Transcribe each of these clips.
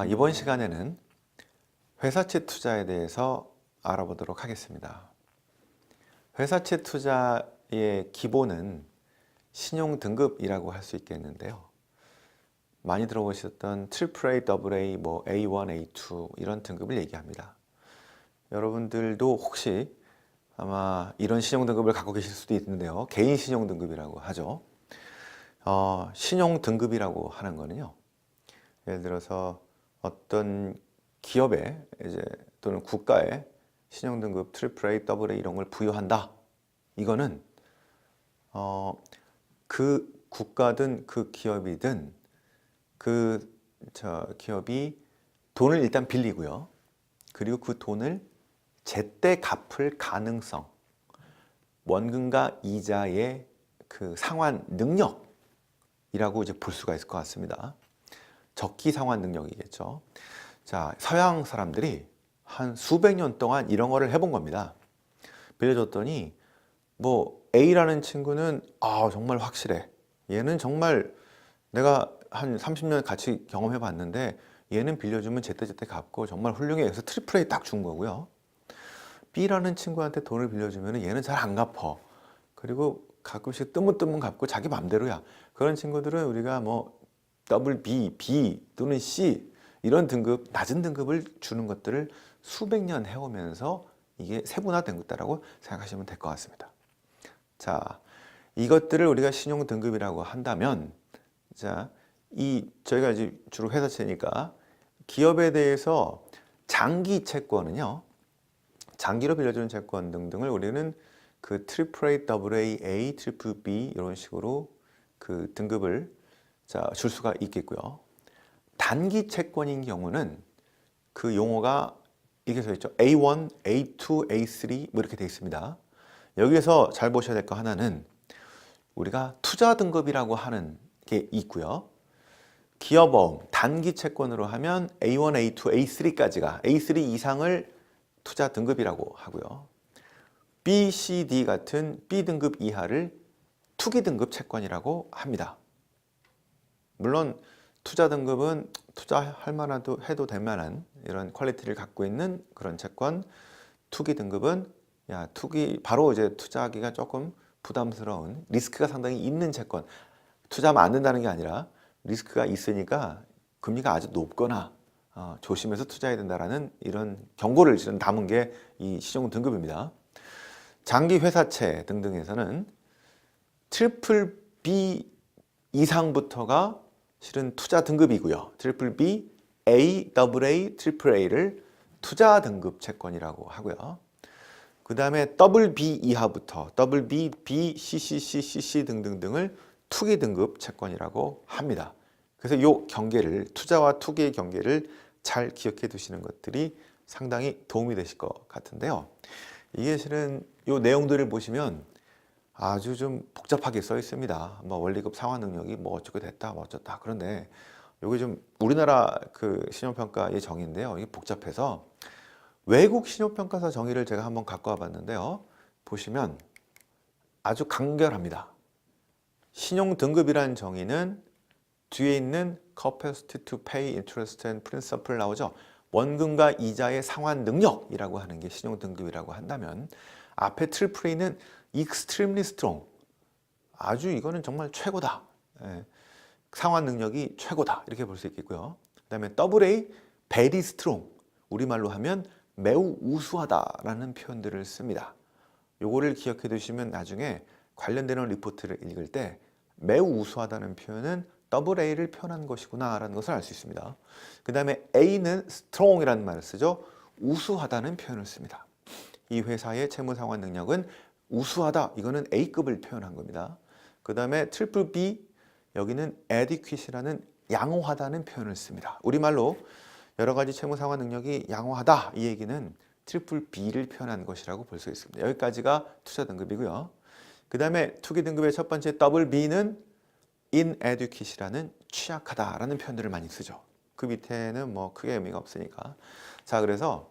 이번 시간에는 회사채 투자에 대해서 알아보도록 하겠습니다. 회사채 투자의 기본은 신용 등급이라고 할 수 있겠는데요. 많이 들어보셨던 AAA, AA, A1, A2 이런 등급을 얘기합니다. 여러분들도 혹시 아마 이런 신용 등급을 갖고 계실 수도 있는데요. 개인 신용 등급이라고 하죠. 신용 등급이라고 하는 거는요. 예를 들어서 어떤 기업에 또는 국가에 신용 등급 AAA, AA 이런 걸 부여한다. 이거는 그 국가든 그 기업이든 기업이 돈을 일단 빌리고요. 그리고 그 돈을 제때 갚을 가능성, 원금과 이자의 그 상환 능력이라고 볼 수가 있을 것 같습니다. 적기 상환 능력이겠죠. 자, 서양 사람들이 한 수백 년 동안 이런 거를 해본 겁니다. 빌려줬더니 A라는 친구는 정말 확실해. 얘는 정말 내가 한 30년 같이 경험해 봤는데 얘는 빌려주면 제때제때 갚고 정말 훌륭해. 그래서 AAA 딱 준 거고요. B라는 친구한테 돈을 빌려주면 얘는 잘 안 갚어. 그리고 가끔씩 뜨문뜨문 갚고 자기 맘대로야. 그런 친구들은 우리가 더블 B 또는 C 이런 등급, 낮은 등급을 주는 것들을 수백 년 해오면서 이게 세분화된 것다라고 생각하시면 될 것 같습니다. 자, 이것들을 우리가 신용 등급이라고 한다면, 저희가 이제 주로 회사채니까 기업에 대해서 장기 채권은요, 장기로 빌려주는 채권 등등을 우리는 그 AAA, AA, A, BBB 이런 식으로 그 등급을 줄 수가 있겠고요. 단기 채권인 경우는 그 용어가 이렇게 써 있죠. A1, A2, A3 이렇게 되어 있습니다. 여기에서 잘 보셔야 될 거 하나는 우리가 투자 등급이라고 하는 게 있고요. 기업어음 단기 채권으로 하면 A1, A2, A3까지가 A3 이상을 투자 등급이라고 하고요. B, C, D 같은 B 등급 이하를 투기 등급 채권이라고 합니다. 물론 투자 등급은 투자할 만하도 해도 될 만한 이런 퀄리티를 갖고 있는 그런 채권, 투기 등급은 바로 투자하기가 조금 부담스러운 리스크가 상당히 있는 채권, 투자하면 안 된다는 게 아니라 리스크가 있으니까 금리가 아주 높거나 조심해서 투자해야 된다라는 이런 경고를 담은 게 이 신용 등급입니다. 장기 회사채 등등에서는 트리플 B 이상부터가 실은 투자 등급이고요. 트리플 B, A, AA, AAA를 투자 등급 채권이라고 하고요. 그 다음에 더블 B 이하부터 더블 B, B, CCC, CC 등등등을 투기 등급 채권이라고 합니다. 그래서 이 경계를, 투자와 투기의 경계를 잘 기억해 두시는 것들이 상당히 도움이 되실 것 같은데요. 이게 실은 이 내용들을 보시면 아주 좀 복잡하게 써 있습니다. 원리급 상환 능력이 어쩌고 됐다, 어쩌다. 그런데 이게 좀 우리나라 그 신용평가의 정의인데요. 이게 복잡해서 외국 신용평가사 정의를 제가 한번 갖고 와 봤는데요. 보시면 아주 간결합니다. 신용 등급이라는 정의는 뒤에 있는 capacity to pay interest and principal 나오죠. 원금과 이자의 상환 능력이라고 하는 게 신용 등급이라고 한다면 앞에 AAA는 extremely strong, 아주 이거는 정말 최고다. 상환 능력이 최고다. 이렇게 볼 수 있겠고요. 그 다음에 AA, very strong, 우리말로 하면 매우 우수하다라는 표현들을 씁니다. 요거를 기억해 두시면 나중에 관련되는 리포트를 읽을 때 매우 우수하다는 표현은 AA를 표현한 것이구나 라는 것을 알 수 있습니다. 그 다음에 A는 strong이라는 말을 쓰죠. 우수하다는 표현을 씁니다. 이 회사의 채무상환 능력은 우수하다. 이거는 A급을 표현한 겁니다. 그 다음에 트리플 B, 여기는 adequate라는 양호하다는 표현을 씁니다. 우리말로 여러 가지 채무상환 능력이 양호하다. 이 얘기는 트리플 B를 표현한 것이라고 볼 수 있습니다. 여기까지가 투자 등급이고요. 그 다음에 투기 등급의 첫 번째 더블 B는 inadequate라는 취약하다라는 표현들을 많이 쓰죠. 그 밑에는 크게 의미가 없으니까. 자, 그래서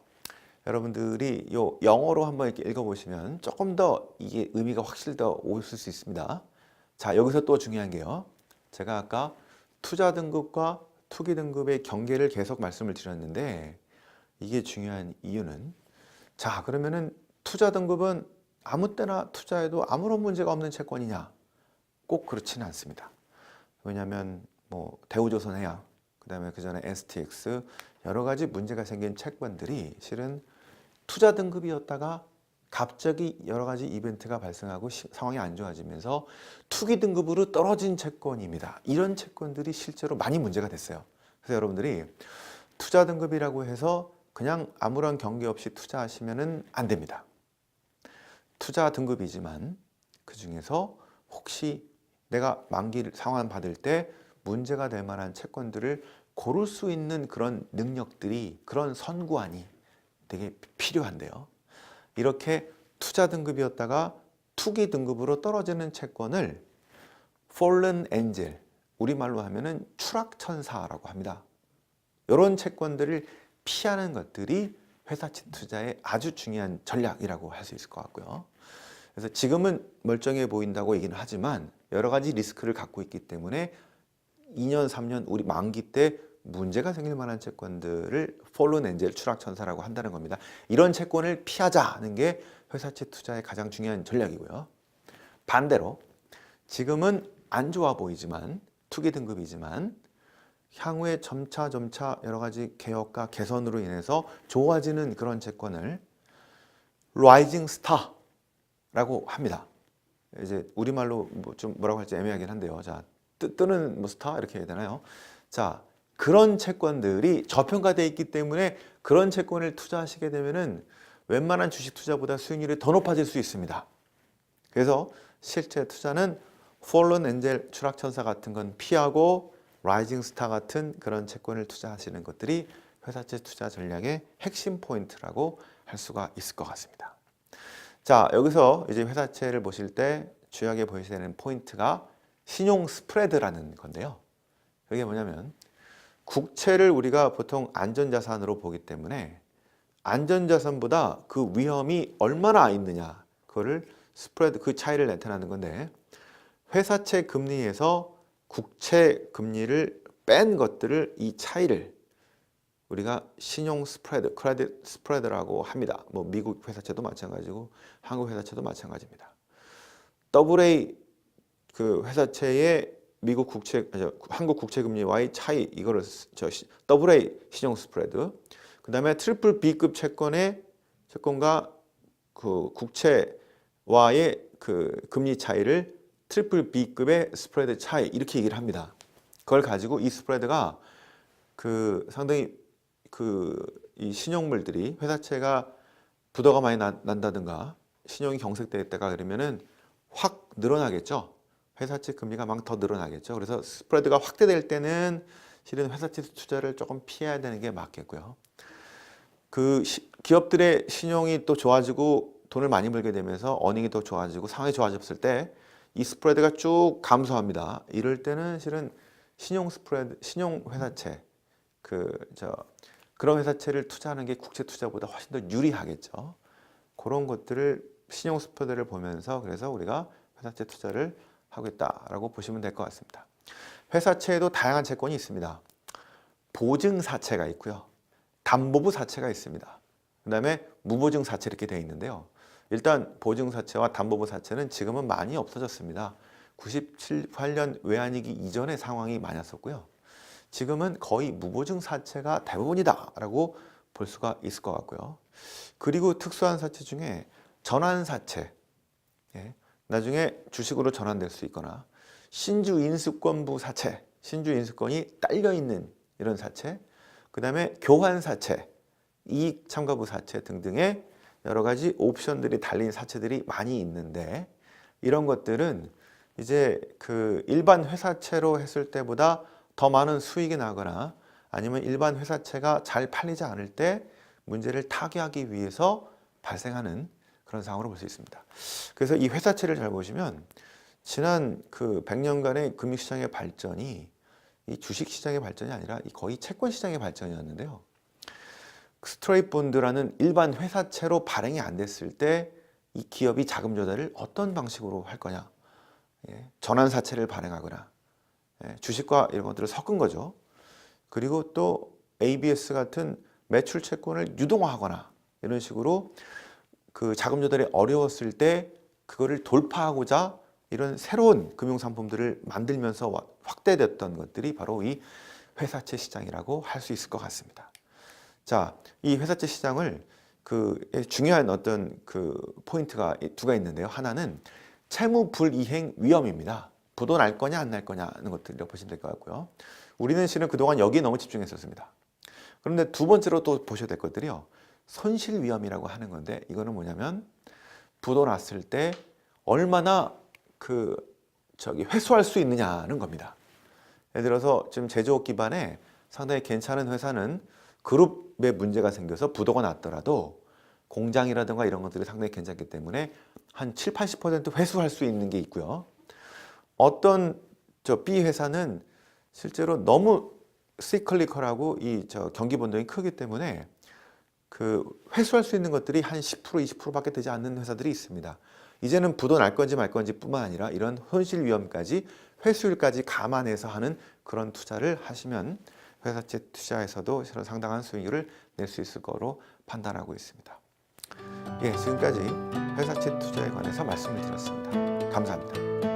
여러분들이 요 영어로 한번 이렇게 읽어보시면 조금 더 이게 의미가 확실히 더 오실 수 있습니다. 자, 여기서 또 중요한 게요. 제가 아까 투자 등급과 투기 등급의 경계를 계속 말씀을 드렸는데 이게 중요한 이유는 자 그러면은 투자 등급은 아무 때나 투자해도 아무런 문제가 없는 채권이냐? 꼭 그렇지는 않습니다. 왜냐하면 뭐 대우조선해양, 그다음에 그 전에 STX 여러 가지 문제가 생긴 채권들이 실은 투자 등급이었다가 갑자기 여러 가지 이벤트가 발생하고 상황이 안 좋아지면서 투기 등급으로 떨어진 채권입니다. 이런 채권들이 실제로 많이 문제가 됐어요. 그래서 여러분들이 투자 등급이라고 해서 그냥 아무런 경계 없이 투자하시면 안 됩니다. 투자 등급이지만 그 중에서 혹시 내가 만기 상환 받을 때 문제가 될 만한 채권들을 고를 수 있는 그런 능력들이, 그런 선구안이 되게 필요한데요. 이렇게 투자 등급이었다가 투기 등급으로 떨어지는 채권을 Fallen Angel, 우리말로 하면은 추락천사라고 합니다. 이런 채권들을 피하는 것들이 회사채 투자의 아주 중요한 전략이라고 할 수 있을 것 같고요. 그래서 지금은 멀쩡해 보인다고 얘기는 하지만 여러 가지 리스크를 갖고 있기 때문에 2년, 3년 우리 만기 때 문제가 생길 만한 채권들을 폴른 엔젤 추락천사라고 한다는 겁니다. 이런 채권을 피하자는 게 회사채 투자의 가장 중요한 전략이고요. 반대로 지금은 안 좋아 보이지만 투기 등급이지만 향후에 점차 여러 가지 개혁과 개선으로 인해서 좋아지는 그런 채권을 라이징 스타라고 합니다. 이제 우리말로 좀 뭐라고 할지 애매하긴 한데요. 자, 뜨는 뭐 스타 이렇게 해야 되나요? 자, 그런 채권들이 저평가되어 있기 때문에 그런 채권을 투자하시게 되면은 웬만한 주식 투자보다 수익률이 더 높아질 수 있습니다. 그래서 실제 투자는 폴런 엔젤 추락천사 같은 건 피하고 라이징 스타 같은 그런 채권을 투자하시는 것들이 회사채 투자 전략의 핵심 포인트라고 할 수가 있을 것 같습니다. 자, 여기서 이제 회사채를 보실 때 주요하게 보셔야 되는 포인트가 신용 스프레드라는 건데요. 이게 뭐냐면 국채를 우리가 보통 안전자산으로 보기 때문에 안전자산보다 그 위험이 얼마나 있느냐, 그거를 스프레드, 그 차이를 나타내는 건데 회사채 금리에서 국채 금리를 뺀 것들을, 이 차이를 우리가 신용 스프레드, 크레딧 스프레드라고 합니다. 뭐 미국 회사채도 마찬가지고 한국 회사채도 마찬가지입니다. AA 그 회사채의 미국 국채, 한국 국채 금리와의 차이, 이거를 AA 신용 스프레드. 그다음에 트리플 B급 채권과 그 국채와의 그 금리 차이를 트리플 B급의 스프레드 차이, 이렇게 얘기를 합니다. 그걸 가지고 이 스프레드가 그 상당히 이 신용물들이, 회사채가 부도가 많이 난다든가 신용이 경색됐다가 그러면은 확 늘어나겠죠. 회사채 금리가 막 더 늘어나겠죠. 그래서 스프레드가 확대될 때는 실은 회사채 투자를 조금 피해야 되는 게 맞겠고요. 그 기업들의 신용이 또 좋아지고 돈을 많이 벌게 되면서 어닝이 더 좋아지고 상황이 좋아졌을 때 이 스프레드가 쭉 감소합니다. 이럴 때는 실은 신용 스프레드, 신용 회사채, 그런 회사채를 투자하는 게 국채 투자보다 훨씬 더 유리하겠죠. 그런 것들을 신용 스프레드를 보면서 그래서 우리가 회사채 투자를 하겠다라고 보시면 될 것 같습니다. 회사채에도 다양한 채권이 있습니다. 보증사채가 있고요. 담보부사채가 있습니다. 그 다음에 무보증사채 이렇게 되어 있는데요. 일단 보증사채와 담보부사채는 지금은 많이 없어졌습니다. 98년 외환위기 이전의 상황이 많았었고요. 지금은 거의 무보증사채가 대부분이다라고 볼 수가 있을 것 같고요. 그리고 특수한 사채 중에 전환사채, 나중에 주식으로 전환될 수 있거나 신주인수권부 사채, 신주인수권이 딸려있는 이런 사채, 그 다음에 교환사채, 이익참가부 사채 등등의 여러 가지 옵션들이 달린 사채들이 많이 있는데 이런 것들은 이제 그 일반 회사채로 했을 때보다 더 많은 수익이 나거나 아니면 일반 회사채가 잘 팔리지 않을 때 문제를 타개하기 위해서 발생하는 그런 상황으로 볼 수 있습니다. 그래서 이 회사채를 잘 보시면 지난 그 100년간의 금융시장의 발전이 이 주식시장의 발전이 아니라 거의 채권시장의 발전이었는데요. 스트레이트 본드라는 일반 회사채로 발행이 안 됐을 때 이 기업이 자금 조달을 어떤 방식으로 할 거냐, 전환사채를 발행하거나 주식과 이런 것들을 섞은 거죠. 그리고 또 ABS 같은 매출 채권을 유동화하거나 이런 식으로 그 자금 조달이 어려웠을 때 그거를 돌파하고자 이런 새로운 금융 상품들을 만들면서 확대됐던 것들이 바로 이 회사채 시장이라고 할 수 있을 것 같습니다. 자, 이 회사채 시장을 그 중요한 어떤 그 포인트가 두 가지 있는데요. 하나는 채무 불이행 위험입니다. 부도 날 거냐 안 날 거냐 하는 것들이라고 보시면 될 것 같고요. 우리는 실은 그동안 여기에 너무 집중했었습니다. 그런데 두 번째로 또 보셔야 될 것들이요. 손실 위험이라고 하는 건데 이거는 뭐냐면 부도 났을 때 얼마나 그 회수할 수 있느냐는 겁니다. 예를 들어서 지금 제조업 기반에 상당히 괜찮은 회사는 그룹에 문제가 생겨서 부도가 났더라도 공장이라든가 이런 것들이 상당히 괜찮기 때문에 한 7, 80% 회수할 수 있는 게 있고요. 어떤 B 회사는 실제로 너무 시클리컬하고 이 경기 변동이 크기 때문에 그 회수할 수 있는 것들이 한 10%, 20%밖에 되지 않는 회사들이 있습니다. 이제는 부도 날 건지 말 건지 뿐만 아니라 이런 손실 위험까지 회수율까지 감안해서 하는 그런 투자를 하시면 회사채 투자에서도 상당한 수익률을 낼 수 있을 거로 판단하고 있습니다. 예, 지금까지 회사채 투자에 관해서 말씀을 드렸습니다. 감사합니다.